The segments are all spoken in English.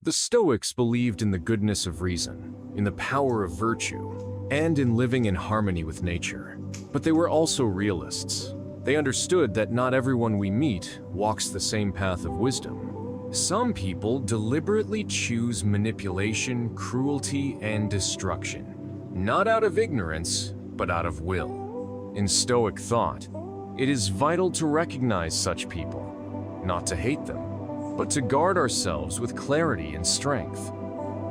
The Stoics believed in the goodness of reason, in the power of virtue, and in living in harmony with nature. But they were also realists. They understood that not everyone we meet walks the same path of wisdom. Some people deliberately choose manipulation, cruelty, and destruction, not out of ignorance, but out of will. In Stoic thought, it is vital to recognize such people, not to hate them, but to guard ourselves with clarity and strength.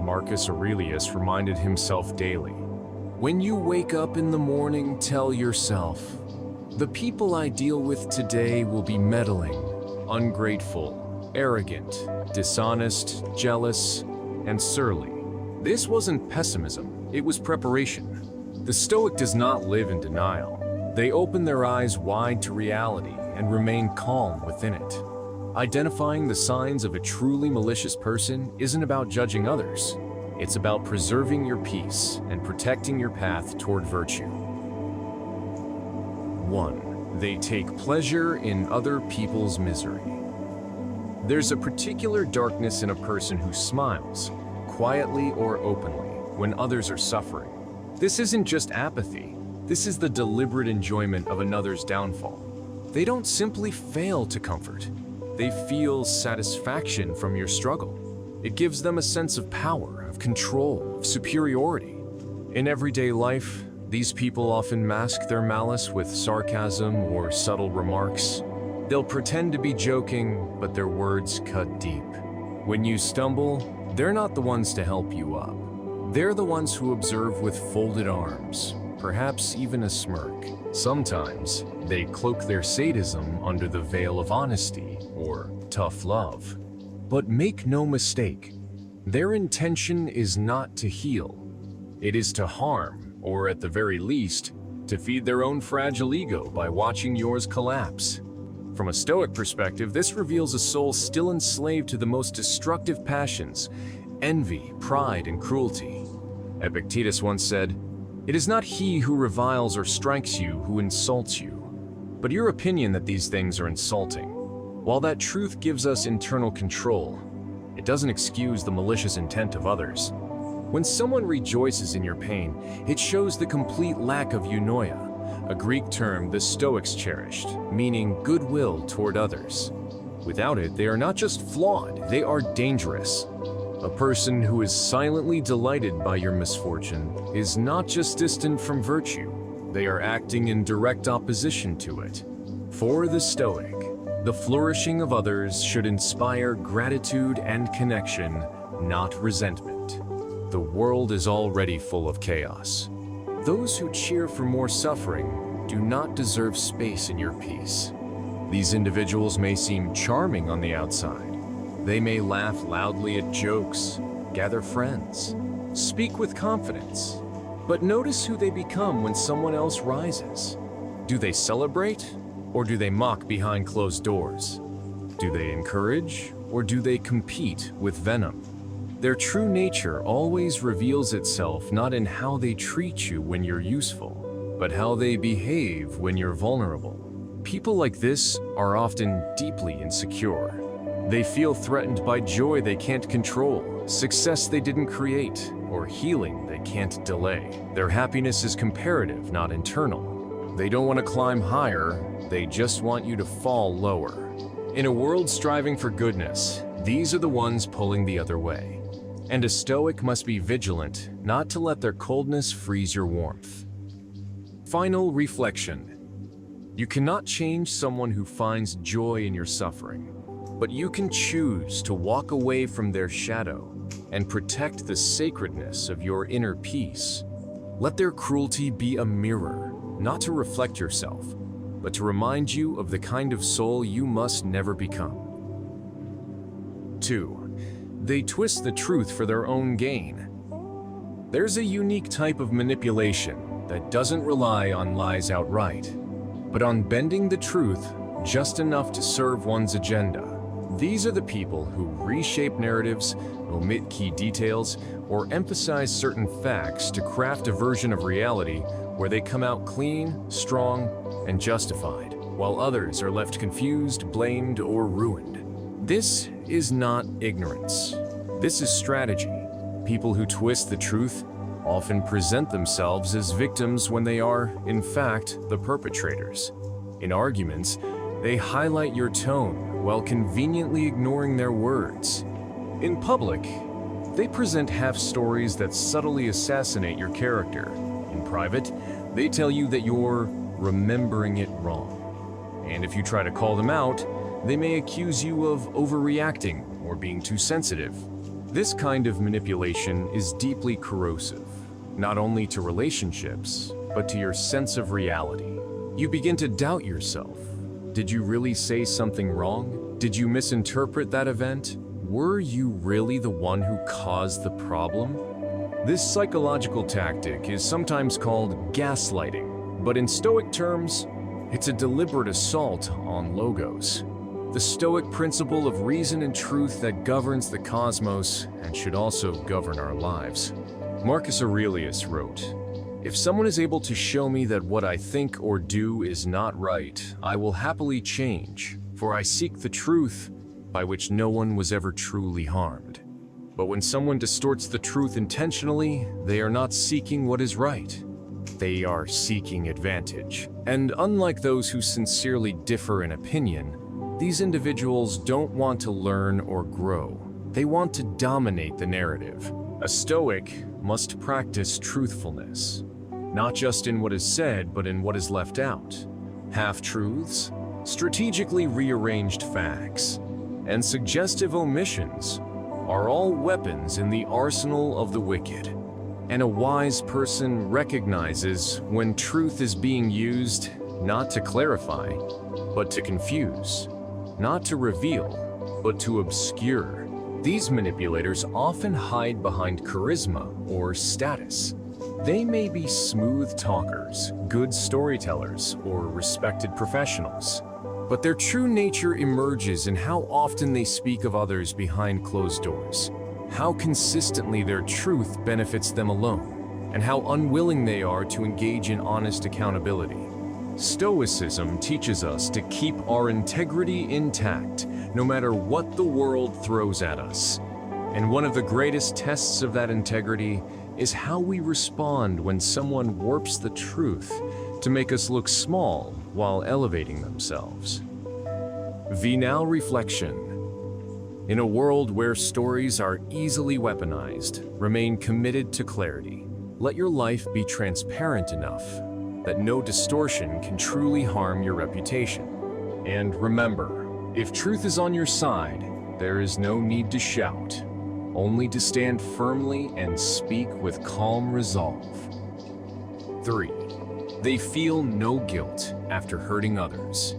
Marcus Aurelius reminded himself daily, "When you wake up in the morning, tell yourself, the people I deal with today will be meddling, ungrateful, arrogant, dishonest, jealous, and surly." This wasn't pessimism, it was preparation. The Stoic does not live in denial. They open their eyes wide to reality and remain calm within it. Identifying the signs of a truly malicious person isn't about judging others. It's about preserving your peace and protecting your path toward virtue. 1. They take pleasure in other people's misery. There's a particular darkness in a person who smiles, quietly or openly, when others are suffering. This isn't just apathy. This is the deliberate enjoyment of another's downfall. They don't simply fail to comfort. They feel satisfaction from your struggle. It gives them a sense of power, of control, of superiority. In everyday life, these people often mask their malice with sarcasm or subtle remarks. They'll pretend to be joking, but their words cut deep. When you stumble, they're not the ones to help you up. They're the ones who observe with folded arms, perhaps even a smirk. Sometimes, they cloak their sadism under the veil of honesty or tough love. But make no mistake, their intention is not to heal. It is to harm, or at the very least, to feed their own fragile ego by watching yours collapse. From a Stoic perspective, this reveals a soul still enslaved to the most destructive passions: envy, pride, and cruelty. Epictetus once said, "It is not he who reviles or strikes you who insults you, but your opinion that these things are insulting." While that truth gives us internal control, it doesn't excuse the malicious intent of others. When someone rejoices in your pain, it shows the complete lack of eunoia, a Greek term the Stoics cherished, meaning goodwill toward others. Without it, they are not just flawed, they are dangerous. A person who is silently delighted by your misfortune is not just distant from virtue, they are acting in direct opposition to it. For the Stoic, the flourishing of others should inspire gratitude and connection, not resentment. The world is already full of chaos. Those who cheer for more suffering do not deserve space in your peace. These individuals may seem charming on the outside. They may laugh loudly at jokes, gather friends, speak with confidence. But notice who they become when someone else rises. Do they celebrate, or do they mock behind closed doors? Do they encourage, or do they compete with venom? Their true nature always reveals itself not in how they treat you when you're useful, but how they behave when you're vulnerable. People like this are often deeply insecure. They feel threatened by joy they can't control, success they didn't create, or healing they can't delay. Their happiness is comparative, not internal. They don't want to climb higher, they just want you to fall lower. In a world striving for goodness, these are the ones pulling the other way. And a Stoic must be vigilant not to let their coldness freeze your warmth. Final reflection. You cannot change someone who finds joy in your suffering, but you can choose to walk away from their shadow and protect the sacredness of your inner peace. Let their cruelty be a mirror, not to reflect yourself, but to remind you of the kind of soul you must never become. 2. They twist the truth for their own gain. There's a unique type of manipulation that doesn't rely on lies outright, but on bending the truth just enough to serve one's agenda. These are the people who reshape narratives, omit key details, or emphasize certain facts to craft a version of reality where they come out clean, strong, and justified, while others are left confused, blamed, or ruined. This is not ignorance. This is strategy. People who twist the truth often present themselves as victims when they are, in fact, the perpetrators. In arguments, they highlight your tone while conveniently ignoring their words. In public, they present half-stories that subtly assassinate your character. In private, they tell you that you're remembering it wrong. And if you try to call them out, they may accuse you of overreacting or being too sensitive. This kind of manipulation is deeply corrosive, not only to relationships, but to your sense of reality. You begin to doubt yourself. Did you really say something wrong? Did you misinterpret that event? Were you really the one who caused the problem? This psychological tactic is sometimes called gaslighting, but in Stoic terms, it's a deliberate assault on logos. The Stoic principle of reason and truth that governs the cosmos and should also govern our lives. Marcus Aurelius wrote, "If someone is able to show me that what I think or do is not right, I will happily change, for I seek the truth by which no one was ever truly harmed." But when someone distorts the truth intentionally, they are not seeking what is right. They are seeking advantage. And unlike those who sincerely differ in opinion, these individuals don't want to learn or grow. They want to dominate the narrative. A Stoic must practice truthfulness, not just in what is said, but in what is left out. Half-truths, strategically rearranged facts, and suggestive omissions are all weapons in the arsenal of the wicked. And a wise person recognizes when truth is being used not to clarify, but to confuse. Not to reveal, but to obscure. These manipulators often hide behind charisma or status. They may be smooth talkers, good storytellers, or respected professionals. But their true nature emerges in how often they speak of others behind closed doors, how consistently their truth benefits them alone, and how unwilling they are to engage in honest accountability. Stoicism teaches us to keep our integrity intact, no matter what the world throws at us. And one of the greatest tests of that integrity is how we respond when someone warps the truth to make us look small while elevating themselves. Venal reflection. In a world where stories are easily weaponized, remain committed to clarity. Let your life be transparent enough that no distortion can truly harm your reputation. And remember, if truth is on your side, there is no need to shout, only to stand firmly and speak with calm resolve. 3. They feel no guilt after hurting others.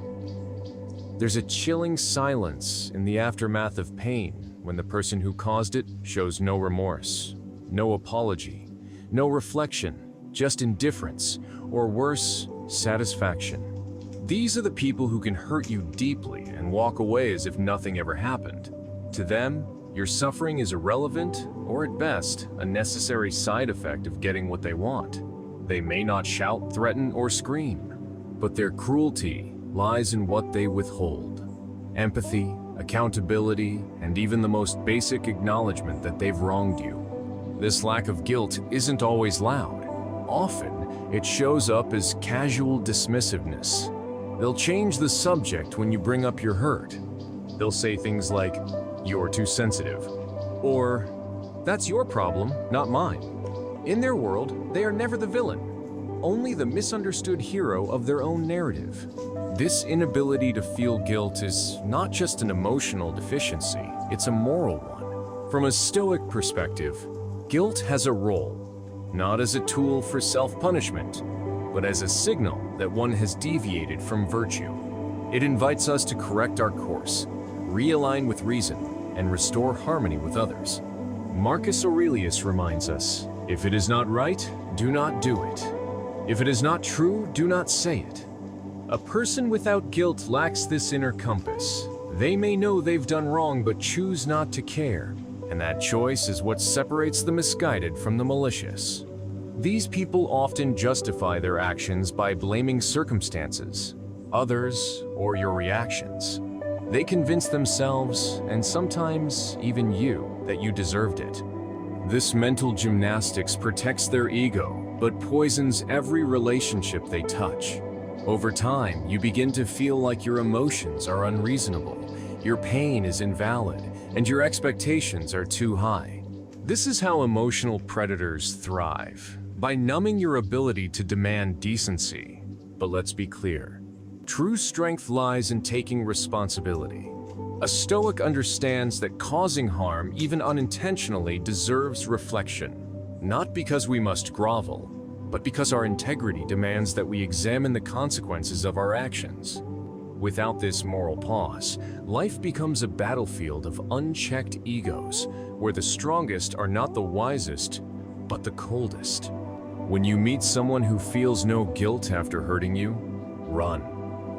There's a chilling silence in the aftermath of pain when the person who caused it shows no remorse, no apology, no reflection, just indifference, or worse, satisfaction. These are the people who can hurt you deeply and walk away as if nothing ever happened. To them, your suffering is irrelevant, or at best, a necessary side effect of getting what they want. They may not shout, threaten, or scream, but their cruelty lies in what they withhold. Empathy, accountability, and even the most basic acknowledgement that they've wronged you. This lack of guilt isn't always loud. Often, it shows up as casual dismissiveness. They'll change the subject when you bring up your hurt. They'll say things like, "You're too sensitive," or "That's your problem, not mine." In their world, they are never the villain, only the misunderstood hero of their own narrative. This inability to feel guilt is not just an emotional deficiency, it's a moral one. From a Stoic perspective, guilt has a role, not as a tool for self-punishment, but as a signal that one has deviated from virtue. It invites us to correct our course, realign with reason, and restore harmony with others. Marcus Aurelius reminds us, if it is not right, do not do it. If it is not true, do not say it. A person without guilt lacks this inner compass. They may know they've done wrong but choose not to care, and that choice is what separates the misguided from the malicious. These people often justify their actions by blaming circumstances, others, or your reactions. They convince themselves, and sometimes even you, that you deserved it. This mental gymnastics protects their ego, but poisons every relationship they touch. Over time, you begin to feel like your emotions are unreasonable, your pain is invalid, and your expectations are too high. This is how emotional predators thrive, by numbing your ability to demand decency. But let's be clear, true strength lies in taking responsibility. A Stoic understands that causing harm, even unintentionally, deserves reflection, not because we must grovel, but because our integrity demands that we examine the consequences of our actions. Without this moral pause, life becomes a battlefield of unchecked egos, where the strongest are not the wisest, but the coldest. When you meet someone who feels no guilt after hurting you, run.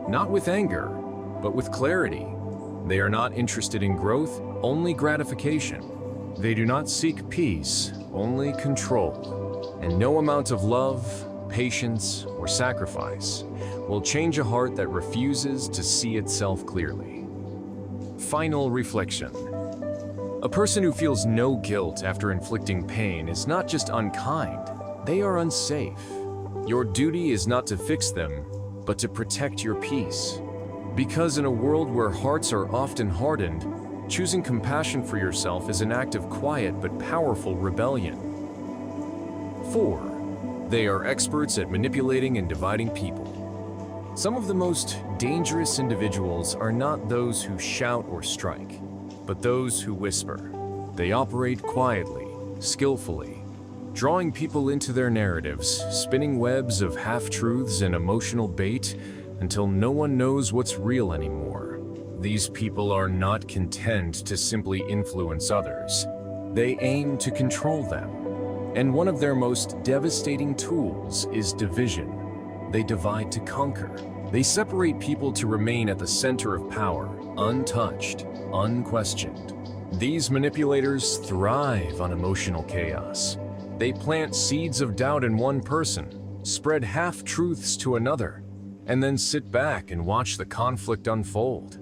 Not with anger, but with clarity. They are not interested in growth, only gratification. They do not seek peace, only control. And no amount of love, patience, or sacrifice will change a heart that refuses to see itself clearly. Final reflection. A person who feels no guilt after inflicting pain is not just unkind, they are unsafe. Your duty is not to fix them, but to protect your peace. Because in a world where hearts are often hardened, choosing compassion for yourself is an act of quiet but powerful rebellion. 4. They are experts at manipulating and dividing people. Some of the most dangerous individuals are not those who shout or strike, but those who whisper. They operate quietly, skillfully, drawing people into their narratives, spinning webs of half-truths and emotional bait until no one knows what's real anymore. These people are not content to simply influence others. They aim to control them. And one of their most devastating tools is division. They divide to conquer. They separate people to remain at the center of power, untouched, unquestioned. These manipulators thrive on emotional chaos. They plant seeds of doubt in one person, spread half-truths to another, and then sit back and watch the conflict unfold.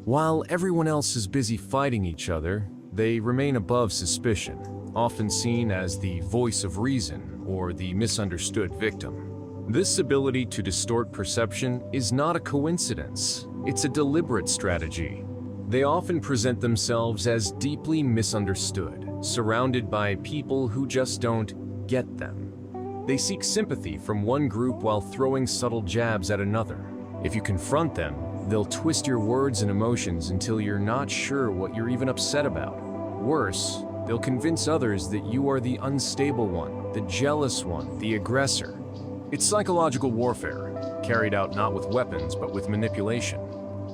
While everyone else is busy fighting each other, they remain above suspicion, often seen as the voice of reason or the misunderstood victim. This ability to distort perception is not a coincidence, it's a deliberate strategy. They often present themselves as deeply misunderstood, surrounded by people who just don't get them. They seek sympathy from one group while throwing subtle jabs at another. If you confront them, they'll twist your words and emotions until you're not sure what you're even upset about. Worse, they'll convince others that you are the unstable one, the jealous one, the aggressor. It's psychological warfare, carried out not with weapons but with manipulation.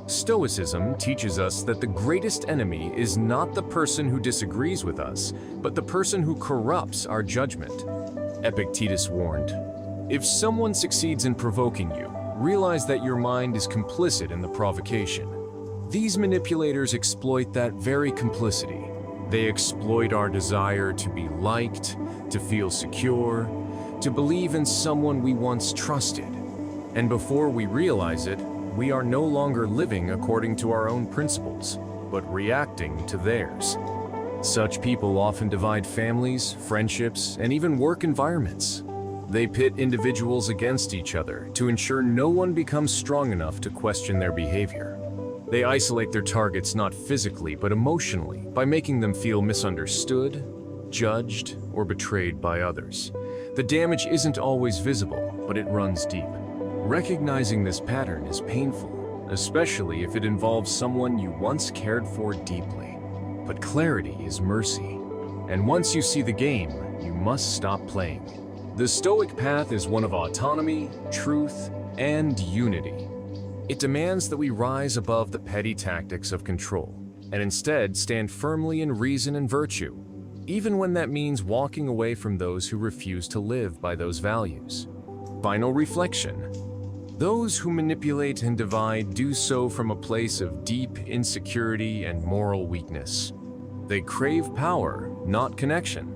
Stoicism teaches us that the greatest enemy is not the person who disagrees with us, but the person who corrupts our judgment. Epictetus warned, "If someone succeeds in provoking you, realize that your mind is complicit in the provocation." These manipulators exploit that very complicity. They exploit our desire to be liked, to feel secure, to believe in someone we once trusted. And before we realize it, we are no longer living according to our own principles, but reacting to theirs. Such people often divide families, friendships, and even work environments. They pit individuals against each other to ensure no one becomes strong enough to question their behavior. They isolate their targets not physically but emotionally by making them feel misunderstood, judged, or betrayed by others. The damage isn't always visible, but it runs deep. Recognizing this pattern is painful, especially if it involves someone you once cared for deeply. But clarity is mercy, and once you see the game, you must stop playing. The Stoic path is one of autonomy, truth, and unity. It demands that we rise above the petty tactics of control, and instead stand firmly in reason and virtue, even when that means walking away from those who refuse to live by those values. Final reflection. Those who manipulate and divide do so from a place of deep insecurity and moral weakness. They crave power, not connection.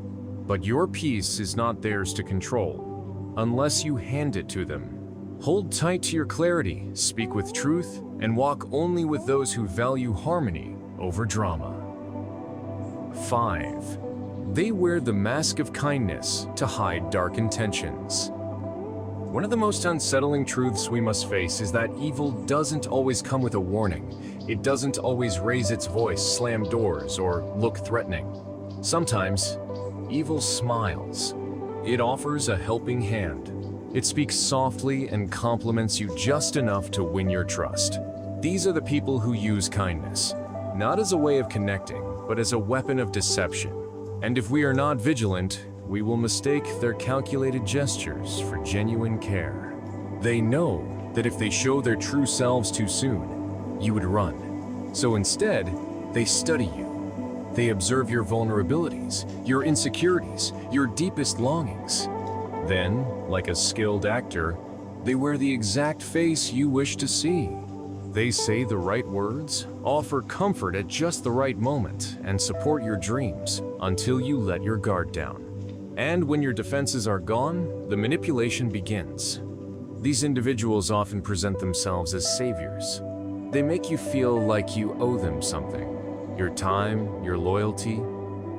But your peace is not theirs to control, unless you hand it to them. Hold tight to your clarity, speak with truth, and walk only with those who value harmony over drama. 5. They wear the mask of kindness to hide dark intentions. One of the most unsettling truths we must face is that evil doesn't always come with a warning. It doesn't always raise its voice, slam doors, or look threatening. Sometimes, evil smiles. It offers a helping hand. It speaks softly and compliments you just enough to win your trust. These are the people who use kindness, not as a way of connecting, but as a weapon of deception. And if we are not vigilant, we will mistake their calculated gestures for genuine care. They know that if they show their true selves too soon, you would run. So instead, they study you. They observe your vulnerabilities, your insecurities, your deepest longings. Then, like a skilled actor, they wear the exact face you wish to see. They say the right words, offer comfort at just the right moment, and support your dreams until you let your guard down. And when your defenses are gone, the manipulation begins. These individuals often present themselves as saviors. They make you feel like you owe them something. Your time, your loyalty,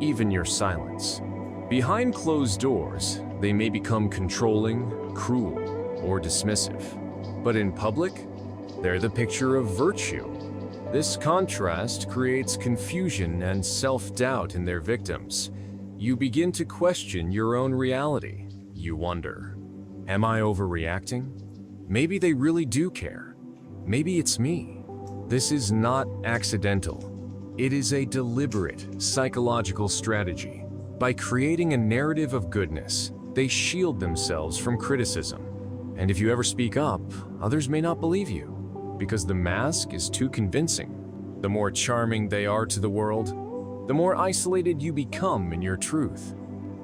even your silence. Behind closed doors, they may become controlling, cruel, or dismissive. But in public, they're the picture of virtue. This contrast creates confusion and self-doubt in their victims. You begin to question your own reality. You wonder, am I overreacting? Maybe they really do care. Maybe it's me. This is not accidental. It is a deliberate psychological strategy. By creating a narrative of goodness, they shield themselves from criticism. And if you ever speak up, others may not believe you, because the mask is too convincing. The more charming they are to the world, the more isolated you become in your truth.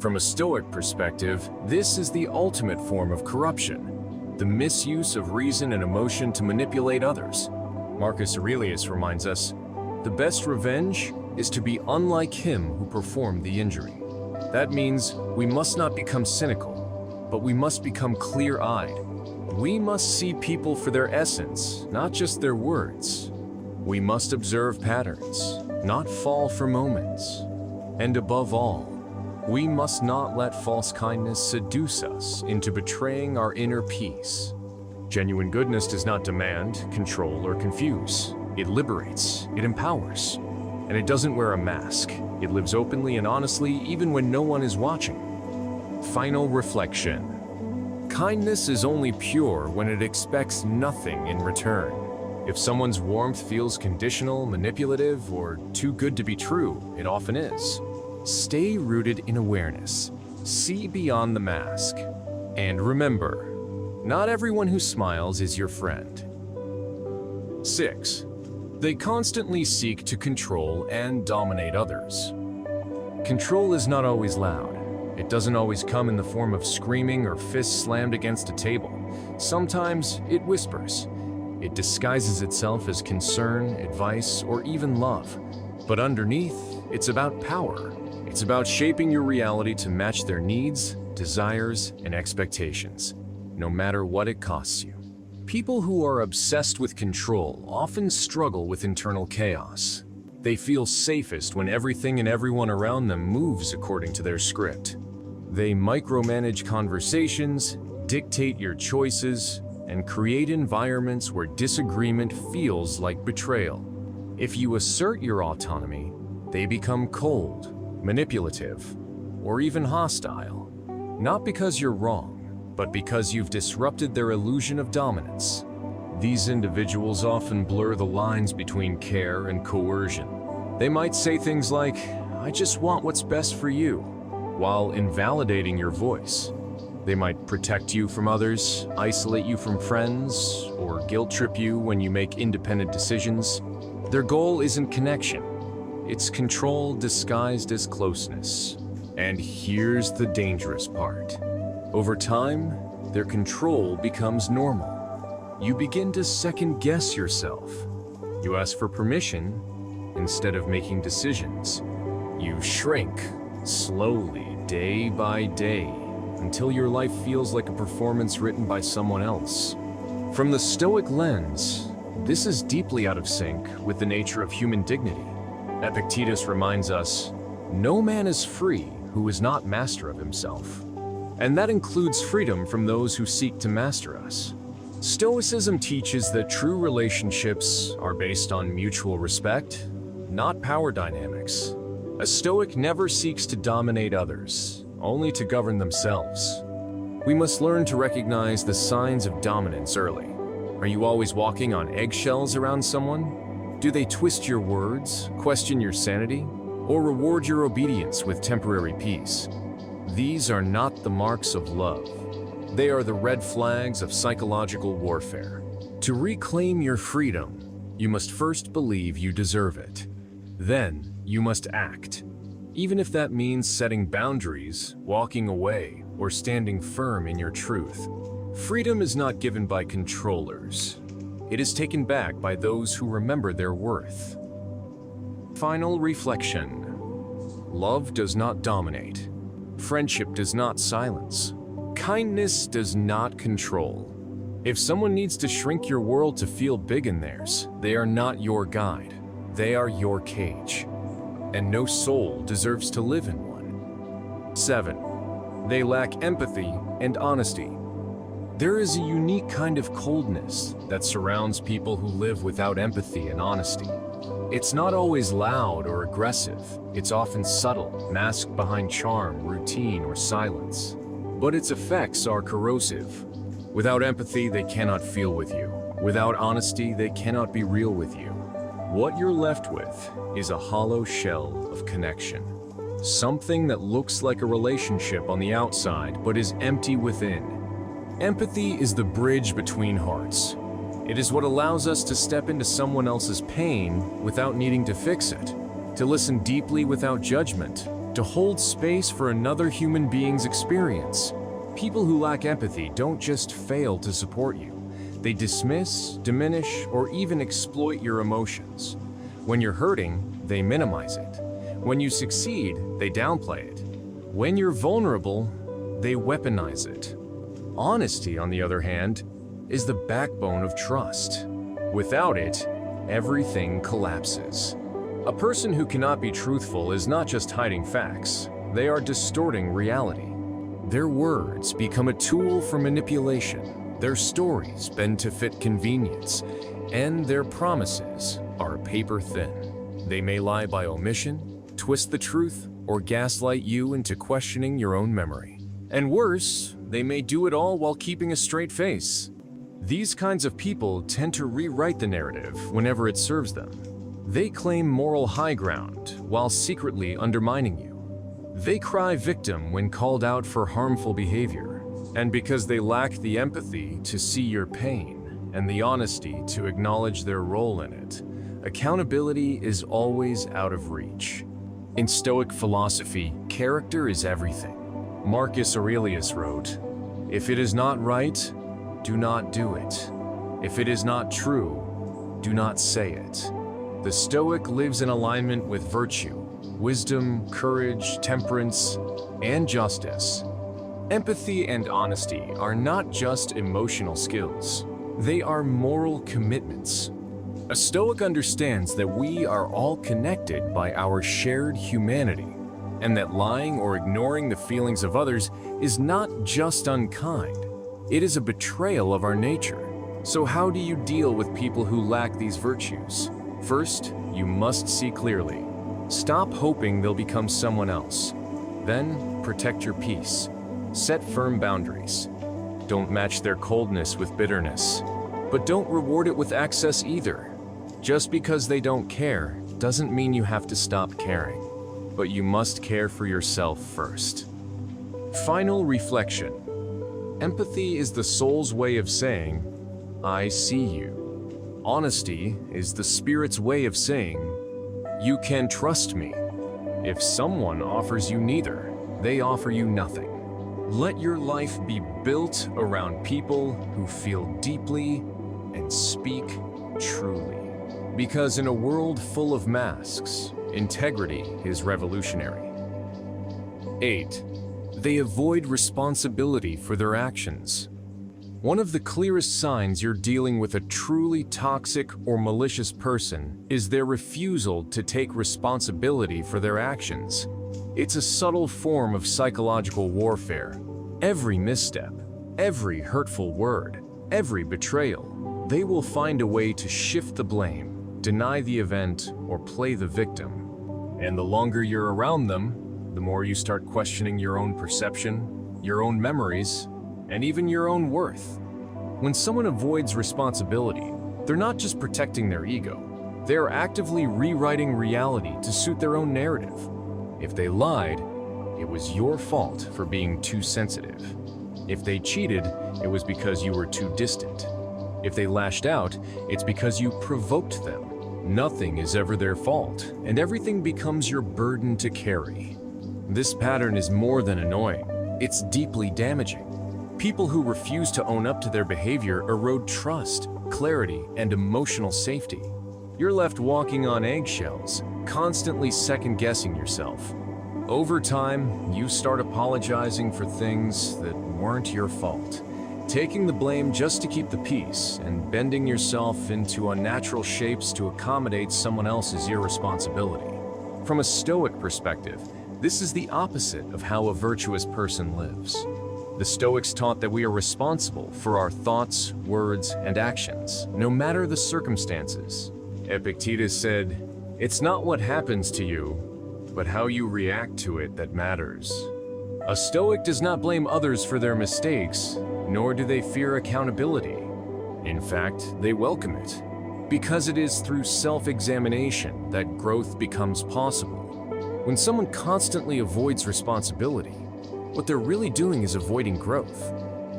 From a Stoic perspective, this is the ultimate form of corruption, the misuse of reason and emotion to manipulate others. Marcus Aurelius reminds us, the best revenge is to be unlike him who performed the injury. That means we must not become cynical, but we must become clear-eyed. We must see people for their essence, not just their words. We must observe patterns, not fall for moments. And above all, we must not let false kindness seduce us into betraying our inner peace. Genuine goodness does not demand, control, or confuse. It liberates, it empowers, and it doesn't wear a mask. It lives openly and honestly even when no one is watching. Final reflection. Kindness is only pure when it expects nothing in return. If someone's warmth feels conditional, manipulative, or too good to be true, it often is. Stay rooted in awareness. See beyond the mask. And remember, not everyone who smiles is your friend. 6. They constantly seek to control and dominate others. Control is not always loud. It doesn't always come in the form of screaming or fists slammed against a table. Sometimes it whispers. It disguises itself as concern, advice, or even love. But underneath, it's about power. It's about shaping your reality to match their needs, desires, and expectations, no matter what it costs you. People who are obsessed with control often struggle with internal chaos. They feel safest when everything and everyone around them moves according to their script. They micromanage conversations, dictate your choices, and create environments where disagreement feels like betrayal. If you assert your autonomy, they become cold, manipulative, or even hostile. Not because you're wrong, but because you've disrupted their illusion of dominance. These individuals often blur the lines between care and coercion. They might say things like, "I just want what's best for you," while invalidating your voice. They might protect you from others, isolate you from friends, or guilt trip you when you make independent decisions. Their goal isn't connection. It's control disguised as closeness. And here's the dangerous part. Over time, their control becomes normal. You begin to second-guess yourself. You ask for permission instead of making decisions. You shrink, slowly, day by day, until your life feels like a performance written by someone else. From the Stoic lens, this is deeply out of sync with the nature of human dignity. Epictetus reminds us, No man is free who is not master of himself. And that includes freedom from those who seek to master us. Stoicism teaches that true relationships are based on mutual respect, not power dynamics. A Stoic never seeks to dominate others, only to govern themselves. We must learn to recognize the signs of dominance early. Are you always walking on eggshells around someone? Do they twist your words, question your sanity, or reward your obedience with temporary peace? These are not the marks of love. They are the red flags of psychological warfare. To reclaim your freedom, you must first believe you deserve it. Then, you must act. Even if that means setting boundaries, walking away, or standing firm in your truth. Freedom is not given by controllers. It is taken back by those who remember their worth. Final reflection. Love does not dominate. Friendship does not silence. Kindness does not control. If someone needs to shrink your world to feel big in theirs, they are not your guide. They are your cage. And no soul deserves to live in one. 7. They lack empathy and honesty. There is a unique kind of coldness that surrounds people who live without empathy and honesty. It's not always loud or aggressive. It's often subtle, masked behind charm, routine, or silence. But its effects are corrosive. Without empathy, they cannot feel with you. Without honesty, they cannot be real with you. What you're left with is a hollow shell of connection. Something that looks like a relationship on the outside, but is empty within. Empathy is the bridge between hearts. It is what allows us to step into someone else's pain without needing to fix it, to listen deeply without judgment, to hold space for another human being's experience. People who lack empathy don't just fail to support you. They dismiss, diminish, or even exploit your emotions. When you're hurting, they minimize it. When you succeed, they downplay it. When you're vulnerable, they weaponize it. Honesty, on the other hand, is the backbone of trust. Without it, everything collapses. A person who cannot be truthful is not just hiding facts, they are distorting reality. Their words become a tool for manipulation, their stories bend to fit convenience, and their promises are paper thin. They may lie by omission, twist the truth, or gaslight you into questioning your own memory. And worse, they may do it all while keeping a straight face. These kinds of people tend to rewrite the narrative whenever it serves them. They claim moral high ground while secretly undermining you. They cry victim when called out for harmful behavior. And because they lack the empathy to see your pain and the honesty to acknowledge their role in it, accountability is always out of reach. In Stoic philosophy, character is everything. Marcus Aurelius wrote, "If it is not right, do not do it. If it is not true, do not say it." The Stoic lives in alignment with virtue, wisdom, courage, temperance, and justice. Empathy and honesty are not just emotional skills. They are moral commitments. A Stoic understands that we are all connected by our shared humanity, and that lying or ignoring the feelings of others is not just unkind. It is a betrayal of our nature. So how do you deal with people who lack these virtues? First, you must see clearly. Stop hoping they'll become someone else. Then, protect your peace. Set firm boundaries. Don't match their coldness with bitterness. But don't reward it with excess either. Just because they don't care doesn't mean you have to stop caring. But you must care for yourself first. Final reflection. Empathy is the soul's way of saying, "I see you." Honesty is the spirit's way of saying, "You can trust me." If someone offers you neither, they offer you nothing. Let your life be built around people who feel deeply and speak truly. Because in a world full of masks, integrity is revolutionary. 8. They avoid responsibility for their actions. One of the clearest signs you're dealing with a truly toxic or malicious person is their refusal to take responsibility for their actions. It's a subtle form of psychological warfare. Every misstep, every hurtful word, every betrayal, they will find a way to shift the blame, deny the event, or play the victim. And the longer you're around them, the more you start questioning your own perception, your own memories, and even your own worth. When someone avoids responsibility, they're not just protecting their ego, they're actively rewriting reality to suit their own narrative. If they lied, it was your fault for being too sensitive. If they cheated, it was because you were too distant. If they lashed out, it's because you provoked them. Nothing is ever their fault, and everything becomes your burden to carry. This pattern is more than annoying, it's deeply damaging. People who refuse to own up to their behavior erode trust, clarity, and emotional safety. You're left walking on eggshells, constantly second-guessing yourself. Over time, you start apologizing for things that weren't your fault, taking the blame just to keep the peace, and bending yourself into unnatural shapes to accommodate someone else's irresponsibility. From a Stoic perspective, this is the opposite of how a virtuous person lives. The Stoics taught that we are responsible for our thoughts, words, and actions, no matter the circumstances. Epictetus said, "It's not what happens to you, but how you react to it that matters." A Stoic does not blame others for their mistakes, nor do they fear accountability. In fact, they welcome it, because it is through self-examination that growth becomes possible. When someone constantly avoids responsibility, what they're really doing is avoiding growth.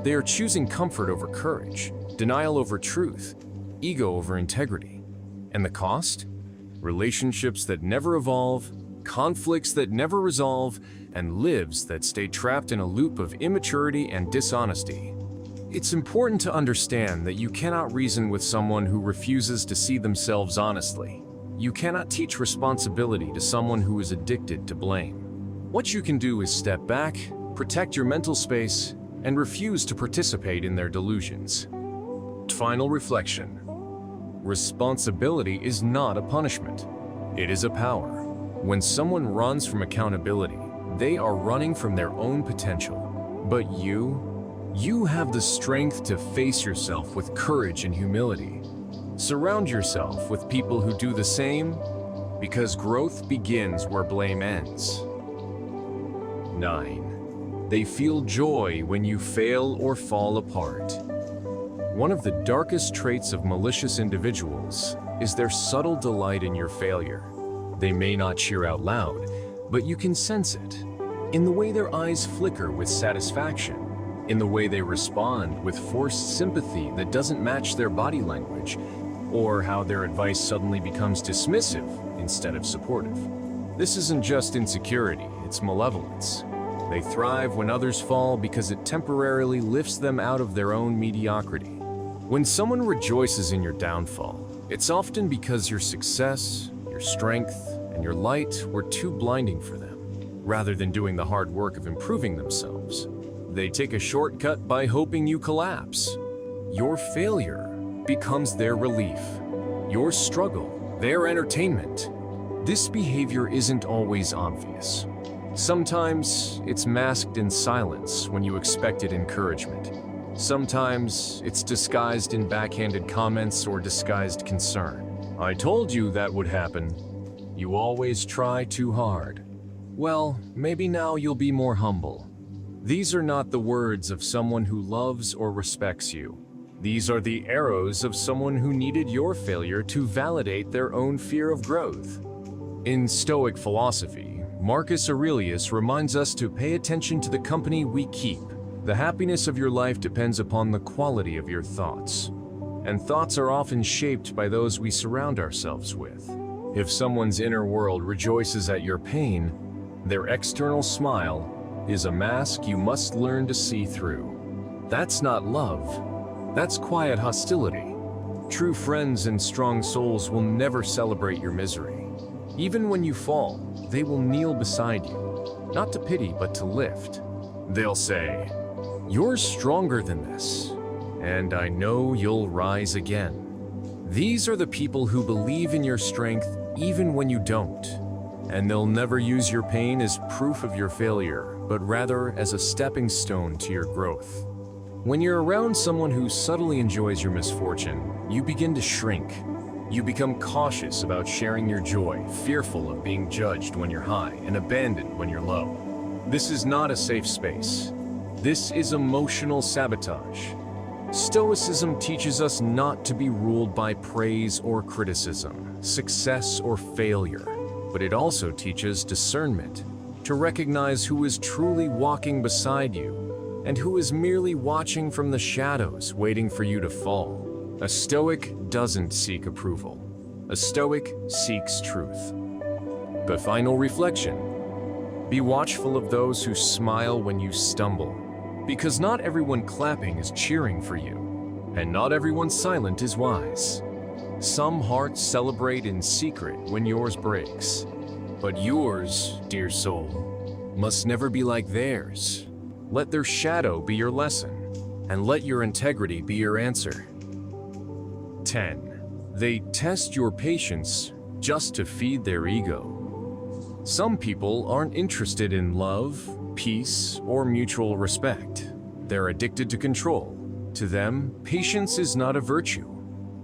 They are choosing comfort over courage, denial over truth, ego over integrity. And the cost? Relationships that never evolve, conflicts that never resolve, and lives that stay trapped in a loop of immaturity and dishonesty. It's important to understand that you cannot reason with someone who refuses to see themselves honestly. You cannot teach responsibility to someone who is addicted to blame. What you can do is step back, protect your mental space, and refuse to participate in their delusions. Final reflection. Responsibility is not a punishment. It is a power. When someone runs from accountability, they are running from their own potential. But you have the strength to face yourself with courage and humility. Surround yourself with people who do the same, because growth begins where blame ends. 9. They feel joy when you fail or fall apart. One of the darkest traits of malicious individuals is their subtle delight in your failure. They may not cheer out loud, but you can sense it. In the way their eyes flicker with satisfaction, in the way they respond with forced sympathy that doesn't match their body language, or how their advice suddenly becomes dismissive instead of supportive. This isn't just insecurity, it's malevolence. They thrive when others fall because it temporarily lifts them out of their own mediocrity. When someone rejoices in your downfall, it's often because your success, your strength, and your light were too blinding for them. Rather than doing the hard work of improving themselves, they take a shortcut by hoping you collapse. Your failure becomes their relief, your struggle, their entertainment. This behavior isn't always obvious. Sometimes it's masked in silence when you expected encouragement. Sometimes it's disguised in backhanded comments or disguised concern. "I told you that would happen. You always try too hard. Well, maybe now you'll be more humble." These are not the words of someone who loves or respects you. These are the arrows of someone who needed your failure to validate their own fear of growth. In Stoic philosophy, Marcus Aurelius reminds us to pay attention to the company we keep. The happiness of your life depends upon the quality of your thoughts. And thoughts are often shaped by those we surround ourselves with. If someone's inner world rejoices at your pain, their external smile is a mask you must learn to see through. That's not love. That's quiet hostility. True friends and strong souls will never celebrate your misery. Even when you fall, they will kneel beside you, not to pity but to lift. They'll say, "You're stronger than this," and I know you'll rise again. These are the people who believe in your strength even when you don't, and they'll never use your pain as proof of your failure, but rather as a stepping stone to your growth. When you're around someone who subtly enjoys your misfortune, you begin to shrink. You become cautious about sharing your joy, fearful of being judged when you're high and abandoned when you're low. This is not a safe space. This is emotional sabotage. Stoicism teaches us not to be ruled by praise or criticism, success or failure, but it also teaches discernment, to recognize who is truly walking beside you and who is merely watching from the shadows, waiting for you to fall. A Stoic doesn't seek approval. A Stoic seeks truth. The final reflection: be watchful of those who smile when you stumble, because not everyone clapping is cheering for you, and not everyone silent is wise. Some hearts celebrate in secret when yours breaks, but yours, dear soul, must never be like theirs. Let their shadow be your lesson, and let your integrity be your answer. 10. They test your patience just to feed their ego. Some people aren't interested in love, peace, or mutual respect. They're addicted to control. To them, patience is not a virtue.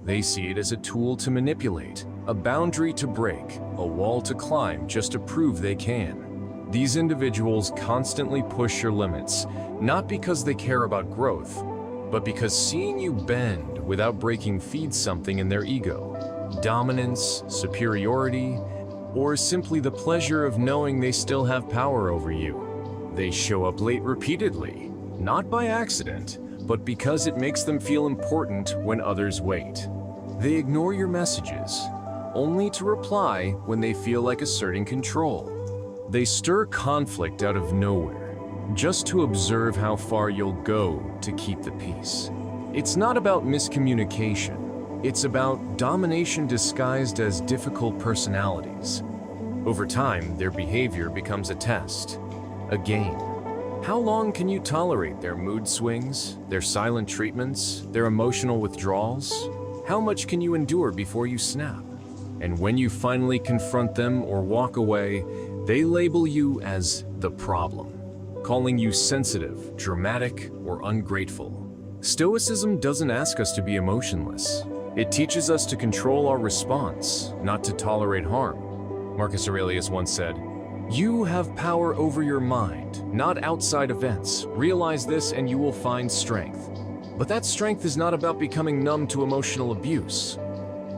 They see it as a tool to manipulate, a boundary to break, a wall to climb just to prove they can. These individuals constantly push your limits, not because they care about growth, but because seeing you bend without breaking feeds something in their ego. Dominance, superiority, or simply the pleasure of knowing they still have power over you. They show up late repeatedly, not by accident, but because it makes them feel important when others wait. They ignore your messages, only to reply when they feel like asserting control. They stir conflict out of nowhere, just to observe how far you'll go to keep the peace. It's not about miscommunication. It's about domination disguised as difficult personalities. Over time, their behavior becomes a test, a game. How long can you tolerate their mood swings, their silent treatments, their emotional withdrawals? How much can you endure before you snap? And when you finally confront them or walk away, they label you as the problem, calling you sensitive, dramatic, or ungrateful. Stoicism doesn't ask us to be emotionless. It teaches us to control our response, not to tolerate harm. Marcus Aurelius once said, "You have power over your mind, not outside events. Realize this and you will find strength." But that strength is not about becoming numb to emotional abuse.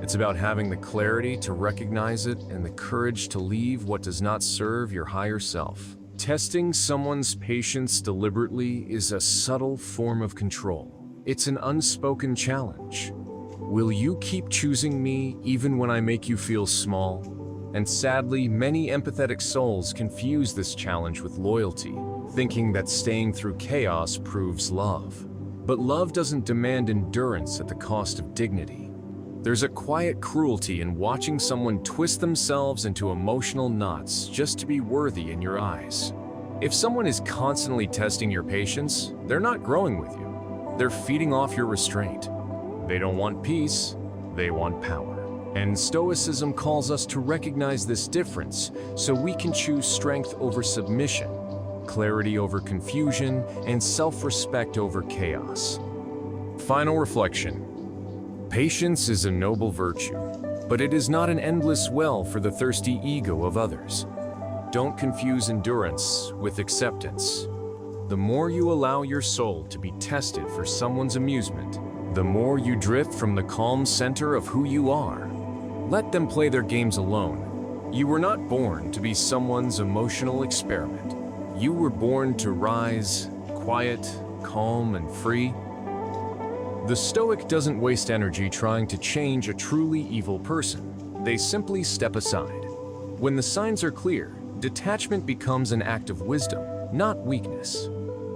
It's about having the clarity to recognize it and the courage to leave what does not serve your higher self. Testing someone's patience deliberately is a subtle form of control. It's an unspoken challenge. Will you keep choosing me even when I make you feel small? And sadly, many empathetic souls confuse this challenge with loyalty, thinking that staying through chaos proves love. But love doesn't demand endurance at the cost of dignity. There's a quiet cruelty in watching someone twist themselves into emotional knots just to be worthy in your eyes. If someone is constantly testing your patience, they're not growing with you. They're feeding off your restraint. They don't want peace, they want power. And Stoicism calls us to recognize this difference so we can choose strength over submission, clarity over confusion, and self-respect over chaos. Final reflection. Patience is a noble virtue, but it is not an endless well for the thirsty ego of others. Don't confuse endurance with acceptance. The more you allow your soul to be tested for someone's amusement, the more you drift from the calm center of who you are. Let them play their games alone. You were not born to be someone's emotional experiment. You were born to rise, quiet, calm, and free. The Stoic doesn't waste energy trying to change a truly evil person. They simply step aside. When the signs are clear, detachment becomes an act of wisdom, not weakness.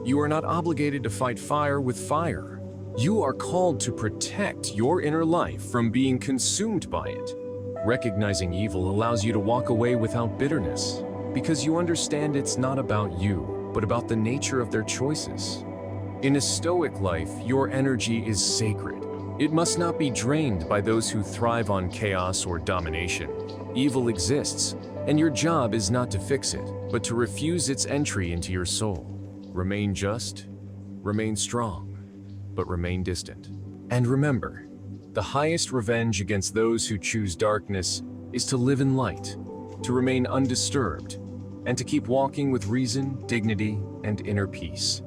You are not obligated to fight fire with fire. You are called to protect your inner life from being consumed by it. Recognizing evil allows you to walk away without bitterness, because you understand it's not about you, but about the nature of their choices. In a stoic life, your energy is sacred. It must not be drained by those who thrive on chaos or domination. Evil exists, and your job is not to fix it, but to refuse its entry into your soul. Remain just, remain strong, but remain distant. And remember, the highest revenge against those who choose darkness is to live in light, to remain undisturbed, and to keep walking with reason, dignity, and inner peace.